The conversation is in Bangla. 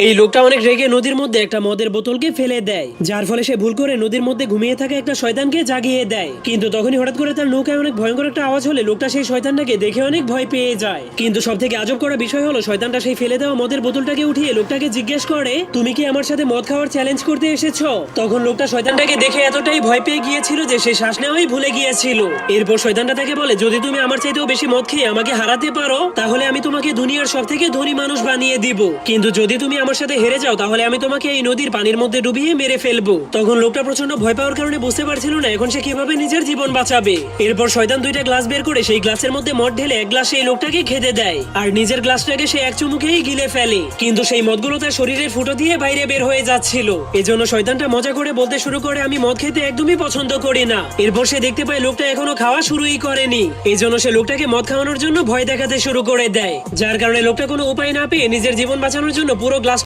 এই লোকটা অনেক রেগে নদীর মধ্যে একটা মদের বোতলকে ফেলে দেয়, যার ফলে সে ভুল করে নদীর মধ্যে ঘুমিয়ে থাকা একটা শয়তানকে জাগিয়ে দেয়। কিন্তু তখনই হঠাৎ করে তার নৌকায় অনেক ভয়ঙ্কর একটা আওয়াজ হলে লোকটা সেই শয়তানটাকে দেখে অনেক ভয় পেয়ে যায়। কিন্তু সব থেকে আজব করা বিষয় হলো শয়তানটা সেই ফেলে দেওয়া মদের বোতলটাকে উঠিয়ে লোকটাকে জিজ্ঞেস করে, তুমি কি আমার সাথে মদ খাওয়ার চ্যালেঞ্জ করতে এসেছো? তখন লোকটা শয়তানটাকে দেখে এতটাই ভয় পেয়ে গিয়েছিল যে সে শ্বাস নেওয়াই ভুলে গিয়েছিল। এরপর শয়তানটা তাকে বলে, যদি তুমি আমার চাইতেও বেশি মদ খেয়ে আমাকে হারাতে পারো তাহলে আমি তোমাকে দুনিয়ার সব থেকে ধনী মানুষ বানিয়ে দিব, কিন্তু যদি তুমি আমার সাথে হেরে যাও তাহলে আমি তোমাকে এই নদীর পানির মধ্যে ডুবিয়ে মেরে ফেলবো। তখন লোকটা প্রচন্ড ভয় পাওয়ার কারণে বুঝতে পারছিল না এখন সে কিভাবে নিজের জীবন বাঁচাবে। এরপর শয়তান দুইটা গ্লাস বের করে সেই গ্লাসের মধ্যে মদ ঢেলে এক গ্লাস সেই লোকটাকে খেতে দেয়, আর নিজের গ্লাসটাকে সে এক চুমুকেই গিলে ফেলে। কিন্তু সেই মদগুলো তার শরীরের ফুটো দিয়ে বাইরে বের হয়ে যাচ্ছিল। এজন্য শয়তানটা মজা করে বলতে শুরু করে, আমি মদ খেতে একদমই পছন্দ করি না। এরপর সে দেখতে পায় লোকটা এখনো খাওয়া শুরুই করেনি, এজন্য সে লোকটাকে মদ খাওয়ানোর জন্য ভয় দেখাতে শুরু করে দেয়, যার কারণে লোকটা কোনো উপায় না পেয়ে নিজের জীবন বাঁচানোর জন্য পুরো গ্লাস